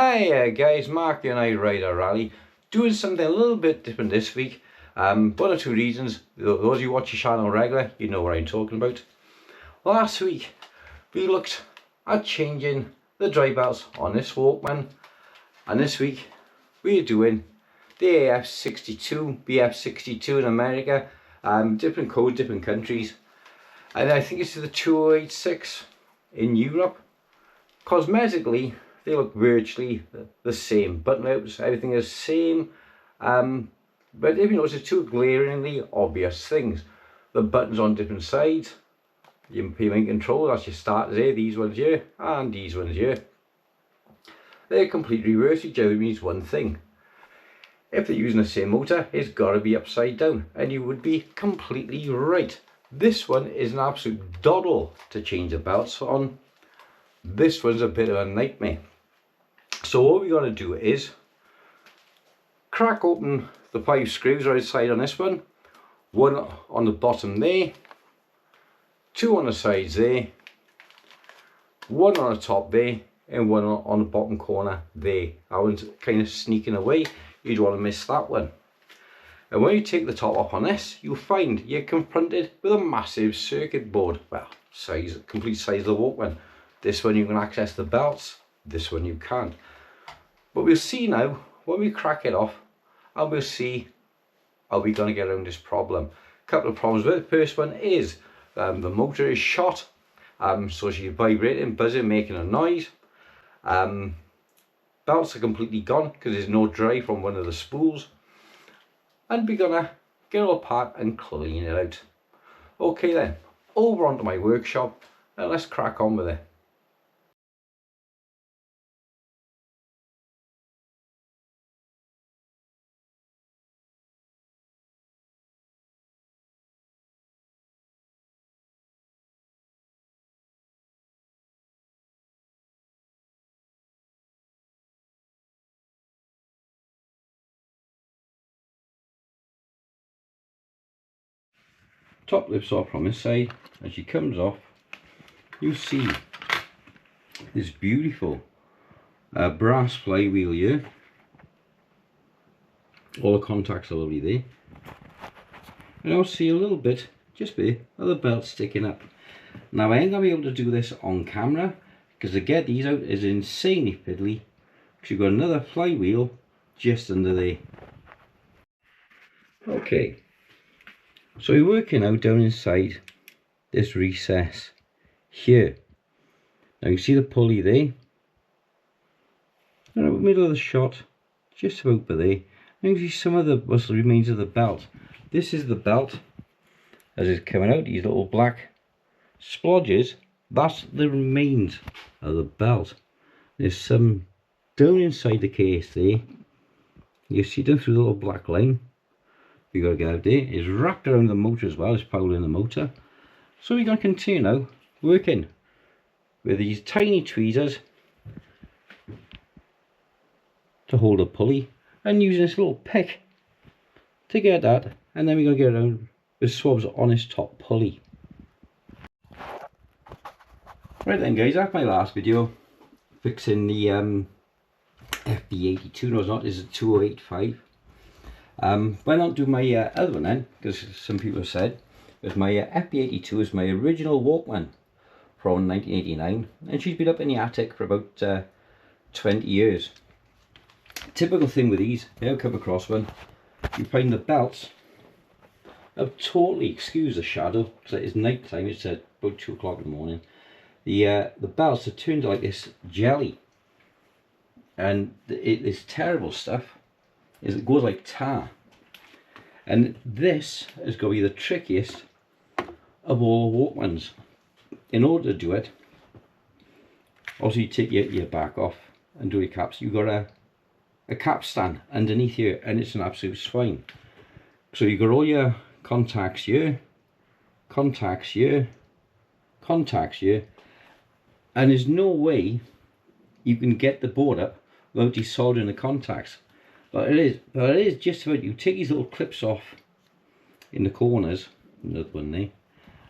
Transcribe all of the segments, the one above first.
Hi guys, Mark and I ride a rally, doing something a little bit different this week. One or two reasons. Those of you watch the channel regular, you know what I'm talking about. Last week we looked at changing the dry belts on this Walkman, and this week we're doing the AF62, BF62 in America, different code, different countries, and I think it's the 2086 in Europe. Cosmetically they look virtually the same, button layouts, everything is the same, but if you notice two glaringly obvious things: the buttons on different sides, your main control, that's your starters here, these ones here and these ones here, they're completely reversed each other. It means one thing: if they're using the same motor, it's got to be upside down, and you would be completely right. This one is an absolute doddle to change the belts on. This one's a bit of a nightmare. So what we're going to do is crack open the 5 screws right side on this one, one on the bottom there, 2 on the sides there, 1 on the top there, and 1 on the bottom corner there. That one's kind of sneaking away, you don't want to miss that one. And when you take the top off on this, you'll find you're confronted with a massive circuit board. Well, complete size of the Walkman. This one you can access the belts, this one you can't. But we'll see now when we crack it off, and we'll see how we're going to get around this problem. A couple of problems with it. The first one is the motor is shot, so she's vibrating, buzzing, making a noise. Belts are completely gone because there's no drive from one of the spools, and we're gonna get it all apart and clean it out. Okay then, over onto my workshop and let's crack on with it. Top lifts off from this side. As she comes off, you see this beautiful brass flywheel here. All the contacts are lovely there, and I'll see a little bit just there of the belt sticking up. Now I ain't gonna be able to do this on camera because to get these out is insanely fiddly, because you've got another flywheel just under there. Okay, so we're working out down inside this recess here. Now you see the pulley there, and in the middle of the shot, just about by there, and you see some of the what's remains of the belt. This is the belt as it's coming out, these little black splodges, that's the remains of the belt. There's some down inside the case there, you see down through the little black line. We got to get out there. It's wrapped around the motor as well, it's powering the motor. So we're going to continue now working with these tiny tweezers to hold a pulley, and using this little pick to get that, and then we're going to get around with swabs on this top pulley. Right then guys, that's my last video fixing the FB82. No, it's not, it's a 2085. Went on to my other one then, because some people have said that my FB82 is my original Walkman from 1989, and she's been up in the attic for about 20 years. Typical thing with these, I'll come across one, you find the belts have totally, excuse the shadow, because it is night time, it's about 2 o'clock in the morning. The belts are turned like this jelly, and this terrible stuff is it goes like tar. And this is going to be the trickiest of all the Walkmans. In order to do it, obviously you take your back off and do your caps. You've got a cap stand underneath here, and it's an absolute swine. So you've got all your contacts here, contacts here, contacts here, and there's no way you can get the board up without desoldering the contacts. But it is just about, you take these little clips off in the corners, another one there,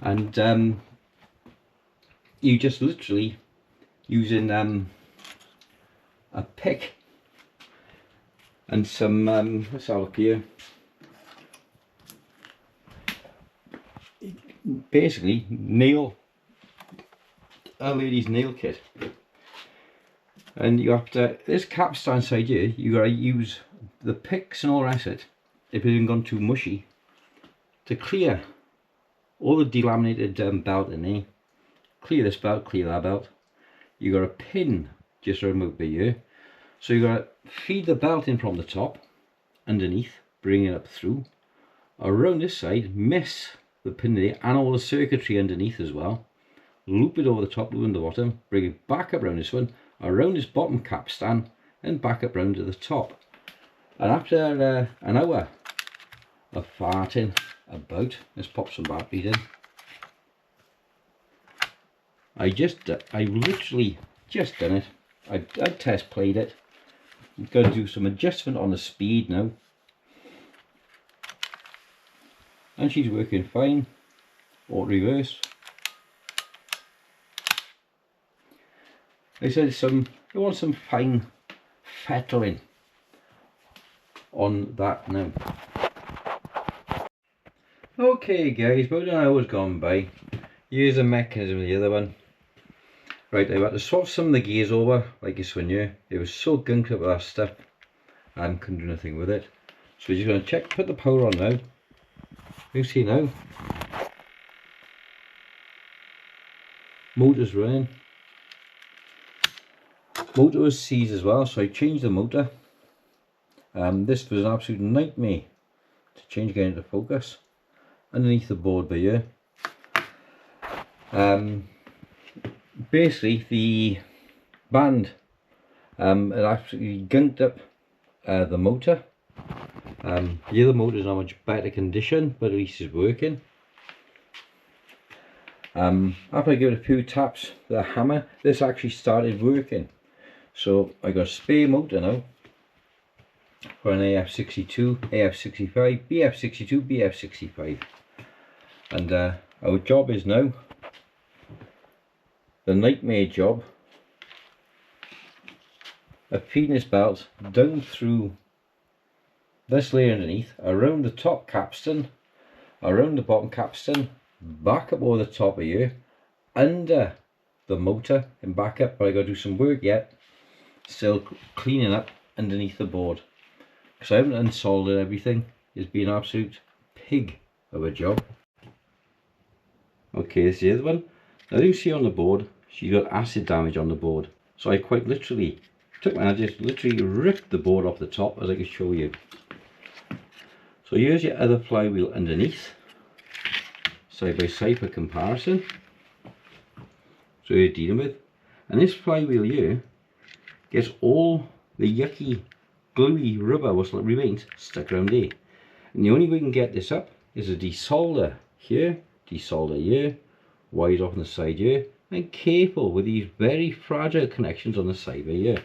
and you just literally using a pick and some, let's have a look here, basically a lady's nail kit. And you have to, this capstan side here, you got to use the picks and all the rest of it, if it hasn't gone too mushy, to clear all the delaminated belt in there. Clear this belt, clear that belt. You got a pin just around about here, so you got to feed the belt in from the top, underneath, bring it up through, around this side, miss the pin there and all the circuitry underneath as well, loop it over the top, loop in the bottom, bring it back up around this one, around this bottom capstan, and back up round to the top. And after an hour of farting about, let's pop some batteries in. I literally just done it. I test played it. I'm going to do some adjustment on the speed now, and she's working fine. Auto reverse. I said I want some fine fettling on that now. Okay guys, about an hour's gone by. Here's the mechanism of the other one. Right, I've had to swap some of the gears over, like this one here. It was so gunked up with that stuff, I couldn't do nothing with it. So we're just going to check, put the power on now. You see now, motor's running. Motor was seized as well, so I changed the motor. This was an absolute nightmare to change, getting into focus. Underneath the board by here. Basically the band it absolutely gunked up the motor. The other motor is in a much better condition, but at least it's working. After I give it a few taps with a hammer, this actually started working. So I got a spare motor now for an AF62, AF65, BF62, BF65, and our job is now the nightmare job of feeding this belt down through this layer underneath, around the top capstan, around the bottom capstan, back up over the top of here, under the motor and back up. But I got to do some work yet, still cleaning up underneath the board, because I haven't unsoldered everything. It's been an absolute pig of a job. Okay, this is the other one. Now you see on the board, she's got acid damage on the board. So I quite literally took my hand, just literally ripped the board off the top, as I can show you. So here's your other flywheel underneath, side by side for comparison. So you're dealing with, and this flywheel here gets all the yucky, gluey rubber what remains stuck around there. And the only way we can get this up is a desolder here, desolder here, wires off on the side here, and careful with these very fragile connections on the side of here.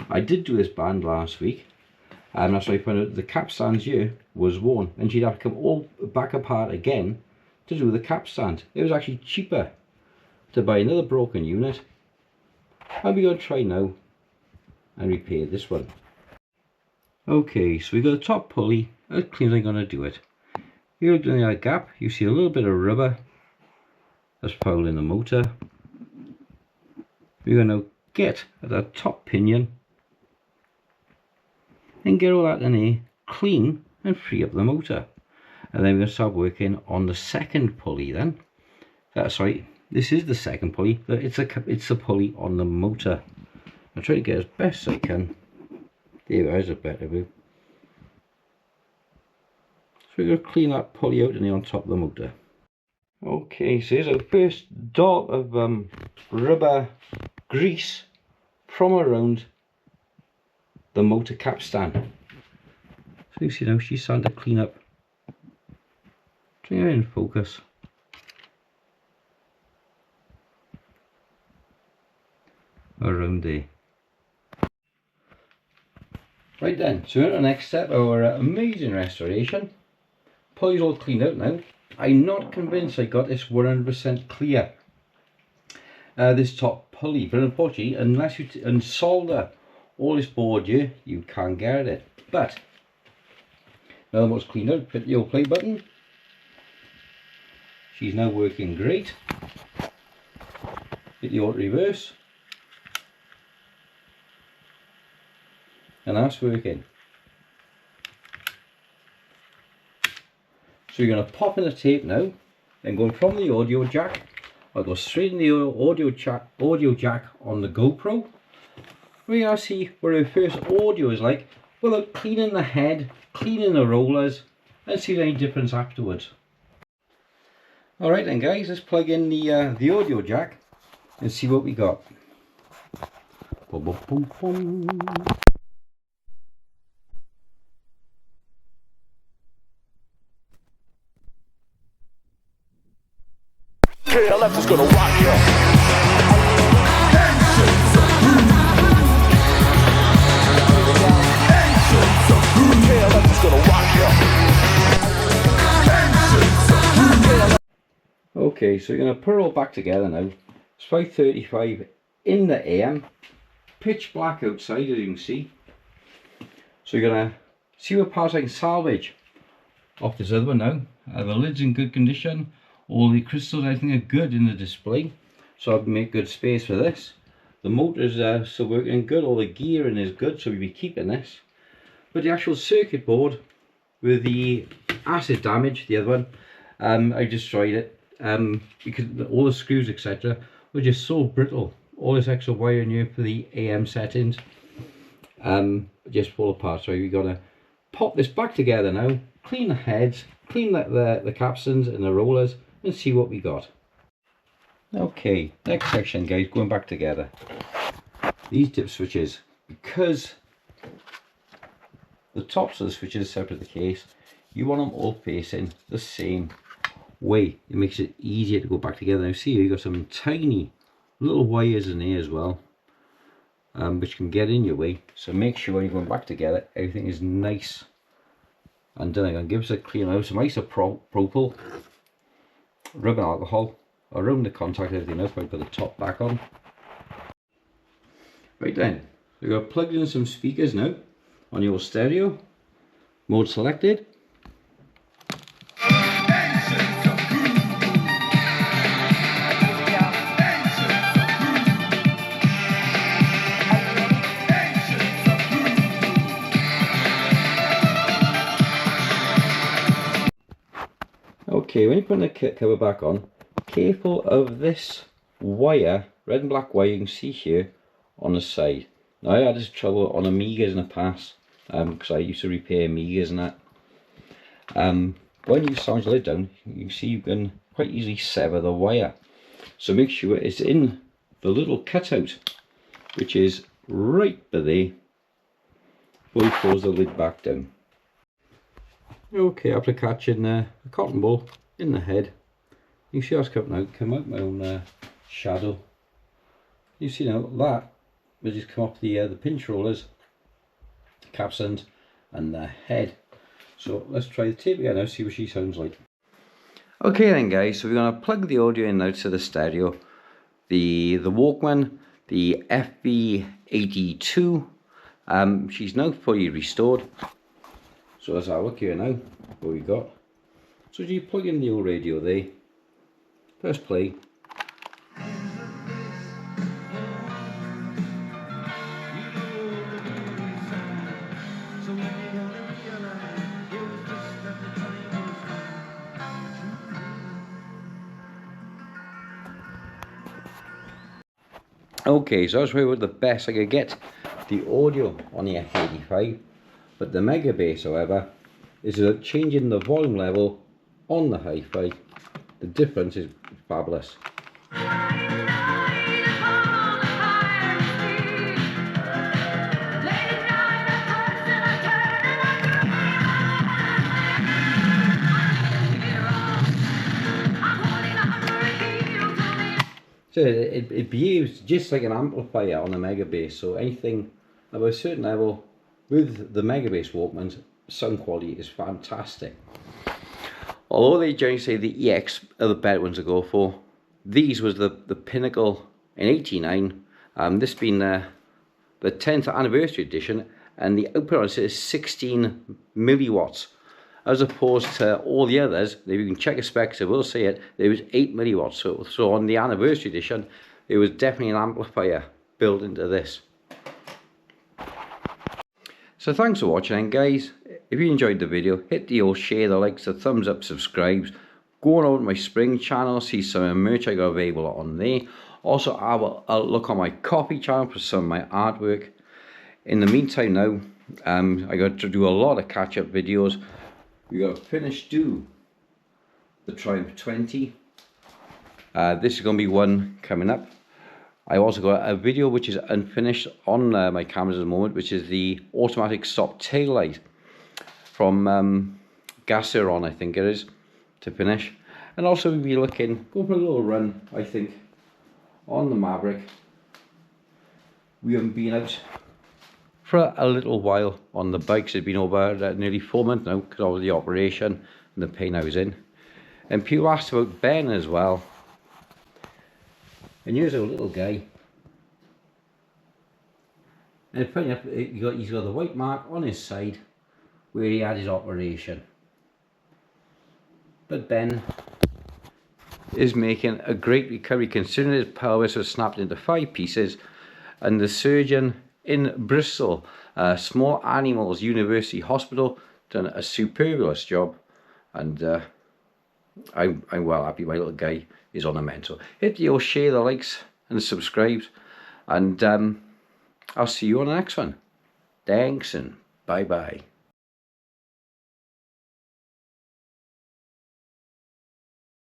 I did do this band last week, and that's why I found out the capstans here was worn, and she'd have to come all back apart again to do the capstand. It was actually cheaper to buy another broken unit, and we're going to try now and repair this one. Okay, so we've got the top pulley, as clean as I'm going to do it. Here in the gap, you see a little bit of rubber that's fouling the motor. We're going to get at that top pinion and get all that in there, clean and free up the motor. And then we're going to start working on the second pulley then. Sorry, this is the second pulley, but it's a pulley on the motor. I'll try to get as best I can. There is a better view. So we're going to clean that pulley out in there on top of the motor. Okay, so here's our first dot of rubber grease from around the motor capstan. So you see now she's starting to clean up. Try to in focus. Around there. Right then, so we're at the next step, our amazing restoration. Pulley's all cleaned out now. I'm not convinced I got this 100% clear, this top pulley, but unfortunately, unless you unsolder all this board here, you can't get it. But now the motor's cleaned out, hit the old play button. She's now working great. Hit the auto reverse. And that's working. So you're going to pop in the tape now, then going from the audio jack, I'll go straight in the audio jack on the GoPro. We're going to see what our first audio is like without cleaning the head, cleaning the rollers, and see any difference afterwards. Alright then guys, let's plug in the audio jack and see what we got. Boom, boom, boom, boom. KLF is gonna rock you. KLF is gonna rock you. Okay, so you're going to put it all back together now. It's 5:35 in the AM, pitch black outside as you can see. So you're going to see what parts I can salvage off this other one now. The lid's in good condition, all the crystals I think are good in the display, so I'll make good space for this. The motor's still working good, all the gearing is good, so we'll be keeping this. But the actual circuit board with the acid damage, the other one, I destroyed it. Because all the screws etc were just so brittle, all this extra wiring here for the AM settings just fall apart. So we got to pop this back together now, clean the heads, clean the capstans and the rollers, and see what we got. Okay, next section guys, going back together. These dip switches, because the tops of the switches are separate the case, you want them all facing the same way. It makes it easier to go back together. Now see here, you got some tiny little wires in here as well, which can get in your way, so make sure when you're going back together everything is nice and done. I'm going to give us a clean out, some isopropyl rubbing alcohol around the contact, everything else. Might put the top back on. Right then, we're going to plug in some speakers now on your stereo, mode selected. Okay, when you put the kit cover back on, careful of this wire, red and black wire you can see here on the side. Now I had this trouble on Amigas in the past, because I used to repair Amigas and that. When you sound the lid down, you can see you can quite easily sever the wire. So make sure it's in the little cutout, which is right by there, before you close the lid back down. Okay, after catching a cotton ball in the head, you see how it's come out my own shadow. You see now that will just come off the pinch rollers, capstans and the head. So let's try the tape again now, see what she sounds like. Okay then guys, so we're going to plug the audio in now to the stereo. The Walkman, the FB82, she's now fully restored. So let's have a look here now, what we got. So you plug in the old radio there, press play. Okay, so that's really the best I could get the audio on the F85, but the Mega Bass, however, is changing the volume level on the hi-fi. The difference is fabulous. So it behaves just like an amplifier on the Mega Bass, so anything above a certain level with the Mega Bass Walkmans, sound quality is fantastic. Although they generally say the EX are the better ones to go for, these was the pinnacle in '89. This being the the 10th anniversary edition, and the output on it is 16 milliwatts, as opposed to all the others. If you can check the specs, I will say it, there was 8 milliwatts. So on the anniversary edition, there was definitely an amplifier built into this. So thanks for watching, and guys, if you enjoyed the video, hit the old share, the likes, the thumbs up, subscribes. Go on over to my Spring channel, see some of the merch I got available on there. Also, I'll look on my coffee channel for some of my artwork. In the meantime now, I got to do a lot of catch-up videos. We got to finish do the Triumph 20. This is going to be one coming up. I also got a video which is unfinished on my cameras at the moment, which is the automatic stop tail light from Gaseron, I think it is, to finish. And also we'll be looking, go for a little run, I think, on the Maverick. We haven't been out for a little while on the bikes. It's been over nearly 4 months now because of the operation and the pain I was in. And people asked about Ben as well. And here's a little guy. And funny enough, he's got the white mark on his side where he had his operation. But Ben is making a great recovery considering his pelvis was snapped into 5 pieces, and the surgeon in Bristol, Small Animals University Hospital, done a superb job, and I'm well happy my little guy is on a mend. So hit the old share, the likes and the subscribes, and I'll see you on the next one. Thanks and bye bye.